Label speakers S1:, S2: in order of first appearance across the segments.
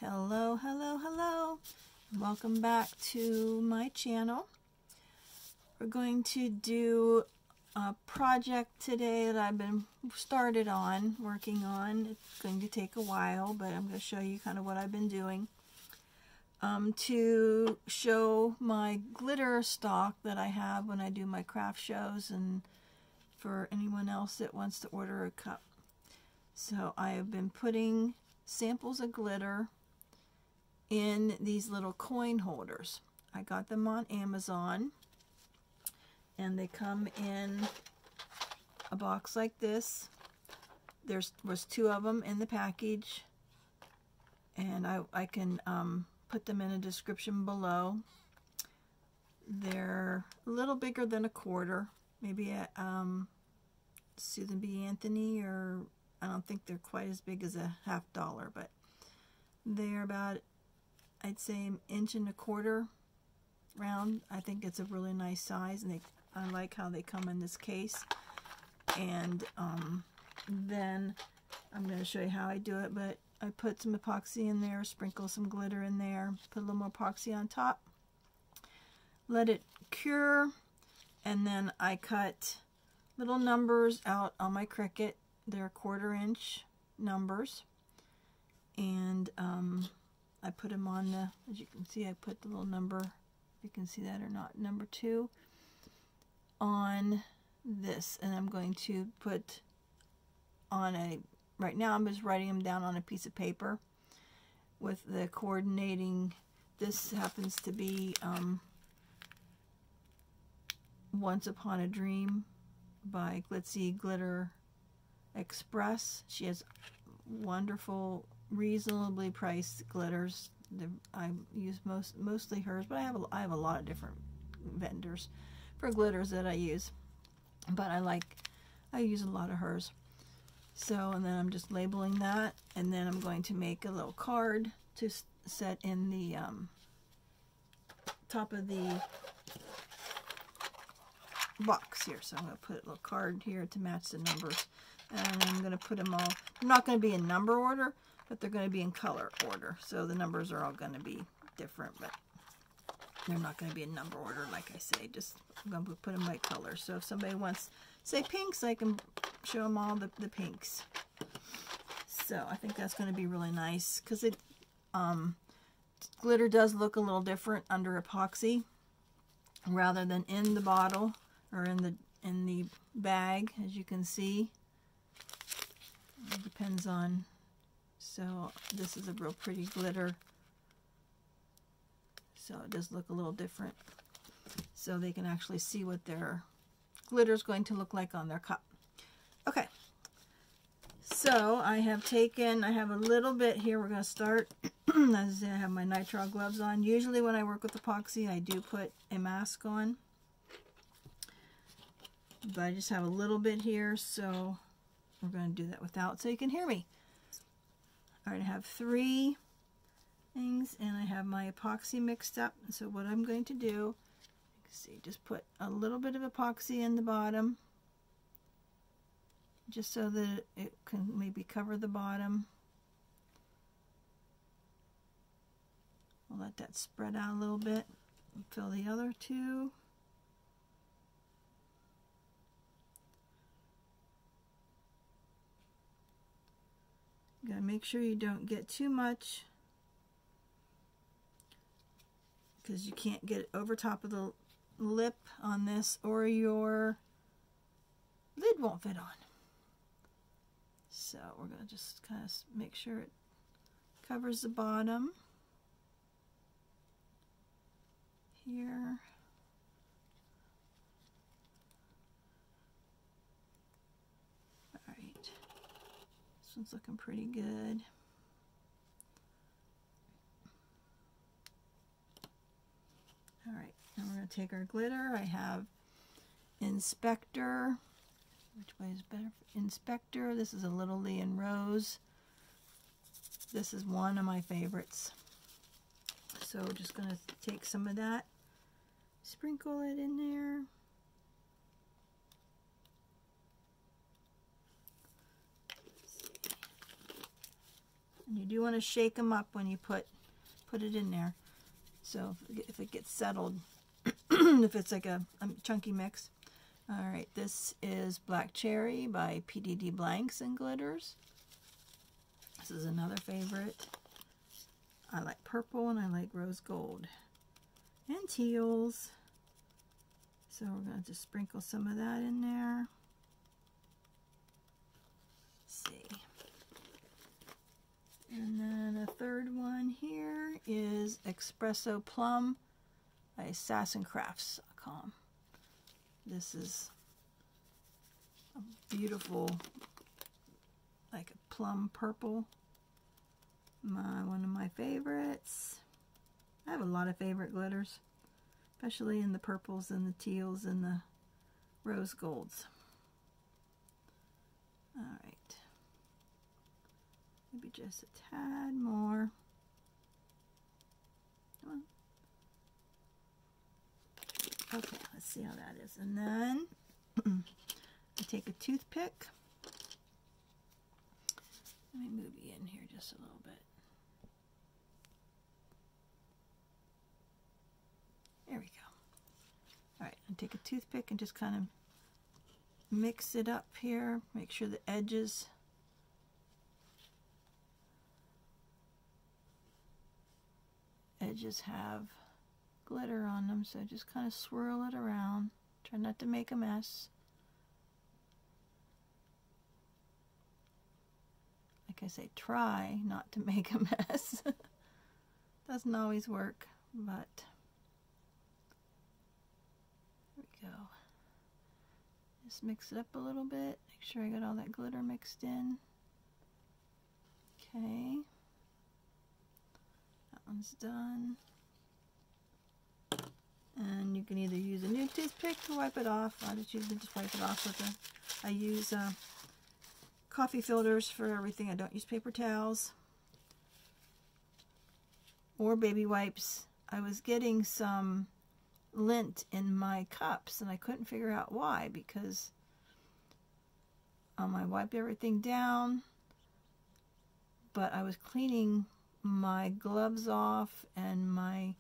S1: Hello, hello, hello. Welcome back to my channel. We're going to do a project today that I've been working on. It's going to take a while, but I'm going to show you kind of what I've been doing to show my glitter stock that I have when I do my craft shows and for anyone else that wants to order a cup. So I have been putting samples of glitter in these little coin holders. I got them on Amazon and they come in a box like this. There was 2 of them in the package, and I can put them in a description below. They're a little bigger than a quarter, maybe at Susan B. Anthony, or I don't think they're quite as big as a $50, but they're about, I'd say, 1.25 inches round. I think it's a really nice size, and I like how they come in this case. And then I'm going to show you how I do it, but I put some epoxy in there, sprinkle some glitter in there, put a little more epoxy on top, let it cure, and then I cut little numbers out on my Cricut. They're 1/4 inch numbers, and I put them on the, as you can see, I put the little number, if you can see that or not, number 2 on this, and I'm going to put on a, right now I'm just writing them down on a piece of paper with the coordinating. This happens to be Once Upon a Dream by Glitzy Glitter Express. She has wonderful, reasonably priced glitters. I use mostly hers, but I have a lot of different vendors for glitters that I use, but I use a lot of hers. So, and then I'm just labeling that, and then I'm going to make a little card to set in the top of the box here. So I'm going to put a little card here to match the numbers, and I'm going to put them all, they're not going to be in number order, but they're going to be in color order. So the numbers are all going to be different, but they're not going to be in number order, like I say. Just, I'm going to put them by color. So if somebody wants, say, pinks, I can show them all the pinks. So I think that's going to be really nice, because it glitter does look a little different under epoxy rather than in the bottle or in the bag, as you can see. It depends on. So this is a real pretty glitter. So it does look a little different. So they can actually see what their glitter is going to look like on their cup. Okay. So I have a little bit here. We're going to start. As I say, I have my nitrile gloves on. Usually when I work with epoxy, I do put a mask on. But I just have a little bit here, so we're going to do that without, so you can hear me. All right, I have 3 things, and I have my epoxy mixed up. So what I'm going to do, you can see, just put a little bit of epoxy in the bottom, just so that it can maybe cover the bottom. We'll let that spread out a little bit and fill the other 2. You gotta make sure you don't get too much, because you can't get it over top of the lip on this, or your lid won't fit on. So we're going to just kind of make sure it covers the bottom here. All right, this one's looking pretty good. All right, now we're going to take our glitter. I have Inspector. Which way is better? Inspector. This is a Little Leon Rose. This is one of my favorites. So we're just going to take some of that, sprinkle it in there. And you do want to shake them up when you put it in there. So if it gets settled, if it's like a chunky mix. All right, this is Black Cherry by PDD Blanks and Glitters. This is another favorite. I like purple and I like rose gold and teals. So we're going to just sprinkle some of that in there. Let's see. And then a third one here is Expresso Plum by SassandCrafts.com. This is a beautiful, like a plum purple. One of my favorites. I have a lot of favorite glitters, especially in the purples and the teals and the rose golds. All right. Maybe just a tad more. Come on. Okay, let's see how that is. And then I take a toothpick. Let me move you in here just a little bit. There we go. All right, and take a toothpick and just kind of mix it up here. Make sure the edges have glitter on them, so just kind of swirl it around. Try not to make a mess. Like I say, try not to make a mess. Doesn't always work, but there we go. Just mix it up a little bit. Make sure I got all that glitter mixed in. Okay. That one's done. And you can either use a new toothpick to wipe it off. I just usually just wipe it off with I use coffee filters for everything. I don't use paper towels or baby wipes. I was getting some lint in my cups and I couldn't figure out why, because I wiped everything down, but I was cleaning my gloves off and I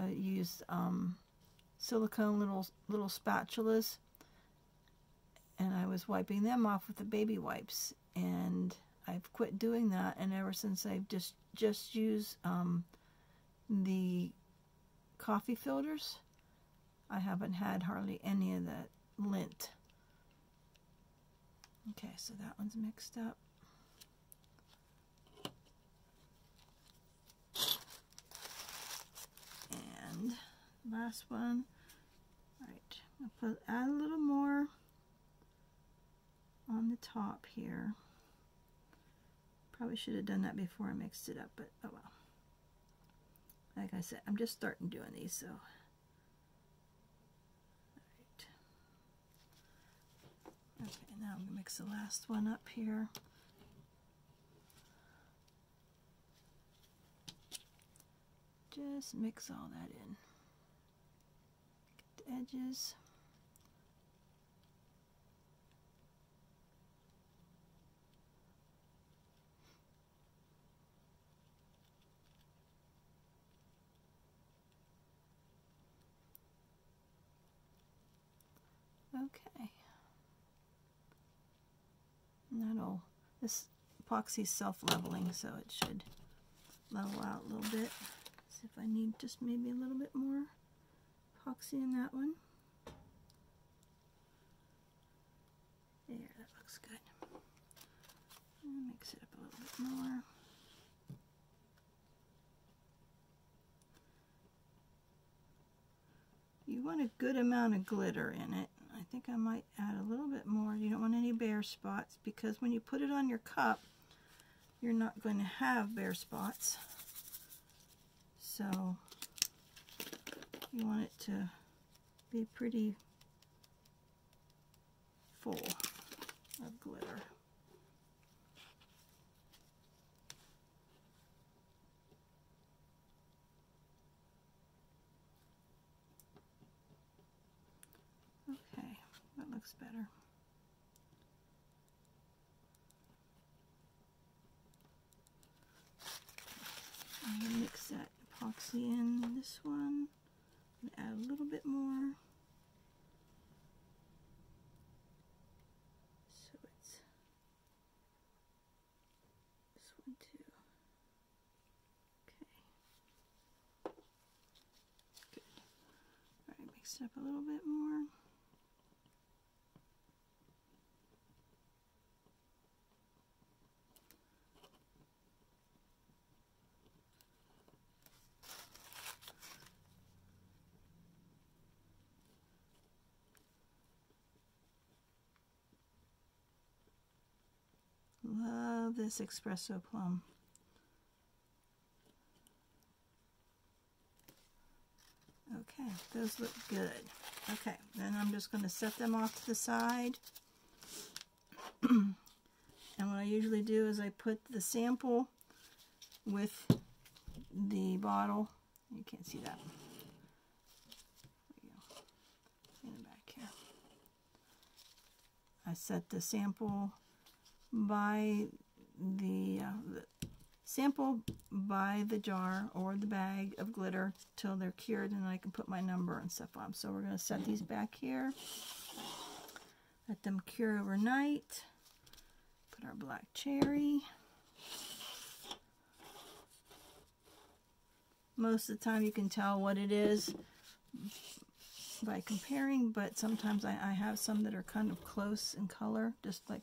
S1: used silicone little spatulas, and I was wiping them off with the baby wipes, and I've quit doing that, and ever since I've just used the coffee filters, I haven't had hardly any of that lint. Okay, so that one's mixed up. And last one. All right, I'll add a little more on the top here. Probably should have done that before I mixed it up, but oh well. Like I said, I'm just starting doing these, so. All right. Okay, now I'm gonna mix the last one up here. Just mix all that in. Get the edges. Okay. And this epoxy's self-leveling, so it should level out a little bit. See if I need just maybe a little bit more epoxy in that one. There, that looks good. And mix it up a little bit more. You want a good amount of glitter in it. I think I might add a little bit more. You don't want any bare spots, because when you put it on your cup, you're not going to have bare spots. So you want it to be pretty full of glitter. Okay, that looks better. this one, add a little bit more. So it's this one too. Okay. Good. All right, mix it up a little bit more. Love this Expresso Plum. Okay, those look good. Okay, then I'm just going to set them off to the side. And what I usually do is I put the sample with the bottle. You can't see that. There we go. In the back here. I set the sample by the sample by the jar or the bag of glitter till they're cured, and I can put my number and stuff on. So we're going to set these back here, let them cure overnight. Put our black cherry. Most of the time you can tell what it is by comparing, but sometimes I have some that are kind of close in color, just like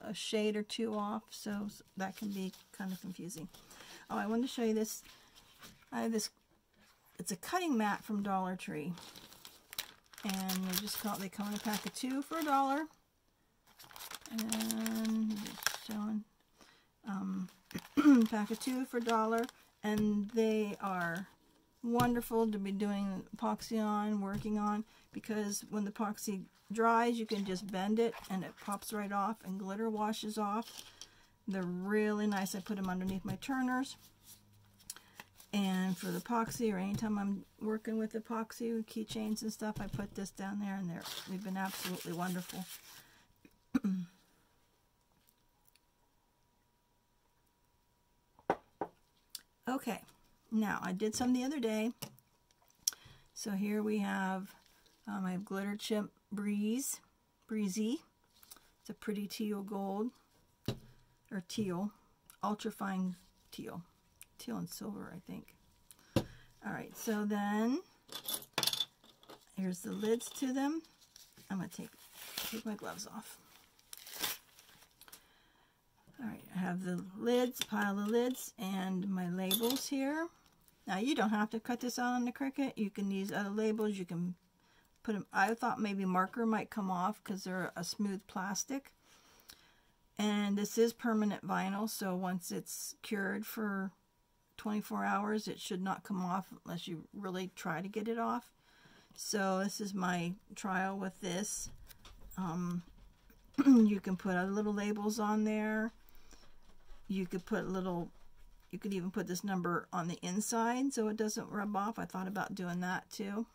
S1: a shade or two off, so that can be kind of confusing. Oh, I wanted to show you this. I have this, it's a cutting mat from Dollar Tree, and they come in a pack of 2 for $1. And just showing pack of 2 for $1, and they are wonderful to be doing epoxy on, working on, because when the epoxy dries you can just bend it and it pops right off and glitter washes off. They're really nice. I put them underneath my turners, and for the epoxy, or anytime I'm working with epoxy with keychains and stuff, I put this down there, and they've been absolutely wonderful. Okay, now I did some the other day. So here we have I have Glitter Chip Breezy. It's a pretty teal gold, or teal, ultra fine teal and silver, I think. All right, so then here's the lids to them. I'm gonna take my gloves off. All right, I have the lids, pile of lids, and my labels here. Now you don't have to cut this out on the Cricut. You can use other labels. You can put them. I thought maybe marker might come off because they're a smooth plastic. And this is permanent vinyl, so once it's cured for 24 hours, it should not come off unless you really try to get it off. So this is my trial with this. You can put other little labels on there. You could put you could even put this number on the inside so it doesn't rub off. I thought about doing that too.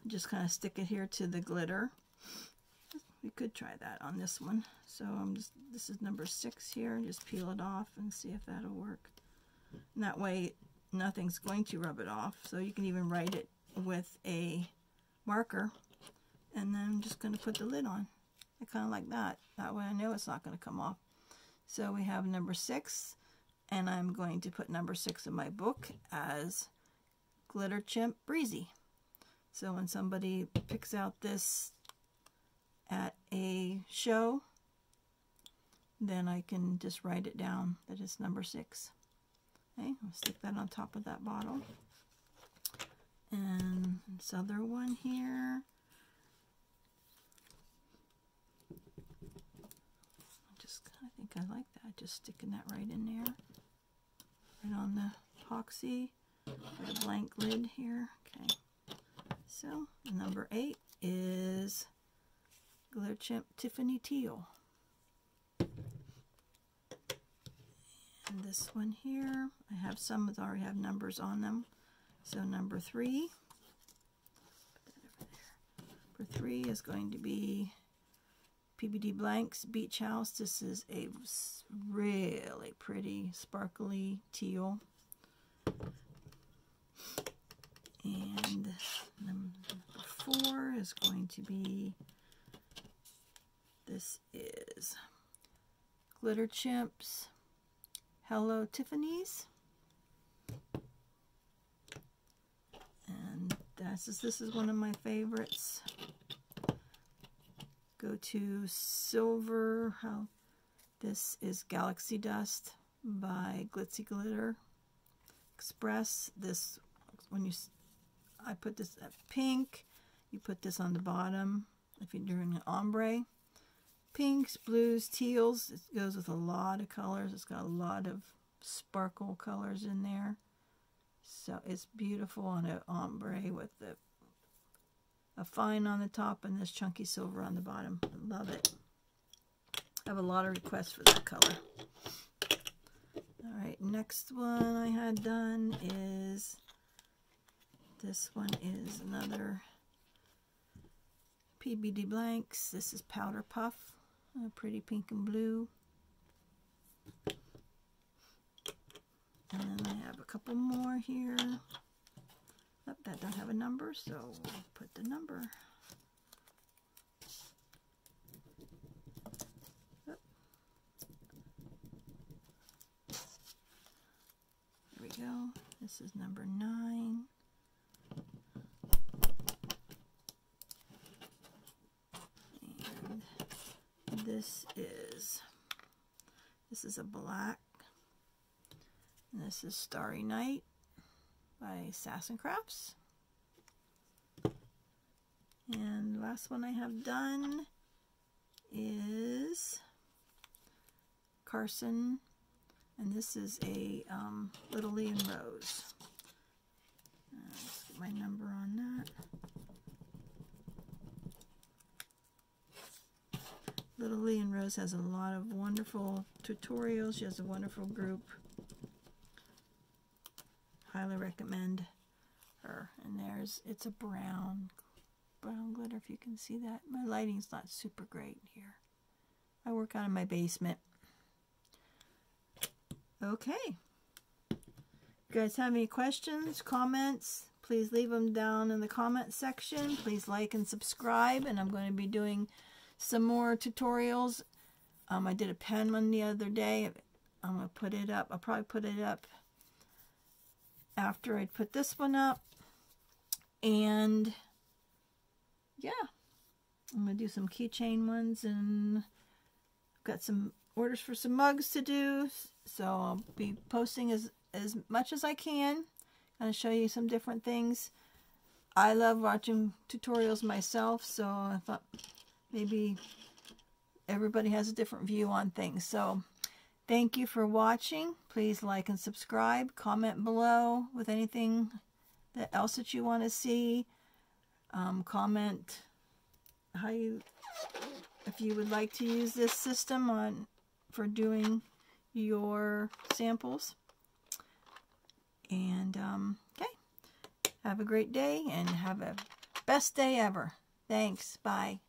S1: Just kind of stick it here to the glitter. We could try that on this one. So this is number 6 here. Just peel it off and see if that'll work. And that way nothing's going to rub it off. So you can even write it with a marker. And then I'm just going to put the lid on. I kind of like that. That way I know it's not going to come off. So we have number 6, and I'm going to put number 6 in my book as Glitter Chip Breezy. So when somebody picks out this at a show, then I can just write it down that it's number 6. Okay, I'll stick that on top of that bottle. And this other one here. I think I like that, just sticking that right in there, right on the epoxy, with a blank lid here. Okay, so number 8 is Glitter Chip Tiffany Teal. And this one here, I have some that already have numbers on them. So number 3, put that over there. Number 3 is going to be PBD Blanks Beach House. This is a really pretty sparkly teal. And number 4 is going to be, this is Glitter Chimps Hello Tiffany's. And this is one of my favorites. Go to silver. This is Galaxy Dust by Glitzy Glitter Express. This, I put this at pink. You put this on the bottom if you're doing an ombre. Pinks, blues, teals. It goes with a lot of colors. It's got a lot of sparkle colors in there. So it's beautiful on an ombre with a fine on the top and this chunky silver on the bottom. I love it. I have a lot of requests for that color. Alright, next one I had done is, this one is another PBD Blanks. This is Powder Puff, a pretty pink and blue. And then I have a couple more here. Oh, that don't have a number, so we'll put the number. Oh. There we go. This is number 9. And this is a black. And this is Starry Night by Sass & Crafts. And the last one I have done is Carson, and this is a Little Lee and Rose. Let's get my number on that. Little Lee and Rose has a lot of wonderful tutorials. She has a wonderful group. Highly recommend her. And it's a brown glitter, if you can see that. My lighting's not super great here. I work out in my basement. Okay. You guys have any questions, comments? Please leave them down in the comment section. Please like and subscribe. And I'm going to be doing some more tutorials. I did a pen one the other day. I'm going to put it up. I'll probably put it up after I put this one up. And yeah, I'm going to do some keychain ones, and I've got some orders for some mugs to do, so I'll be posting as much as I can. Kind of show you some different things. I love watching tutorials myself, so I thought maybe everybody has a different view on things. So thank you for watching. Please like and subscribe. Comment below with anything else that you want to see. Comment if you would like to use this system for doing your samples. And okay, have a great day and have a best day ever. Thanks. Bye.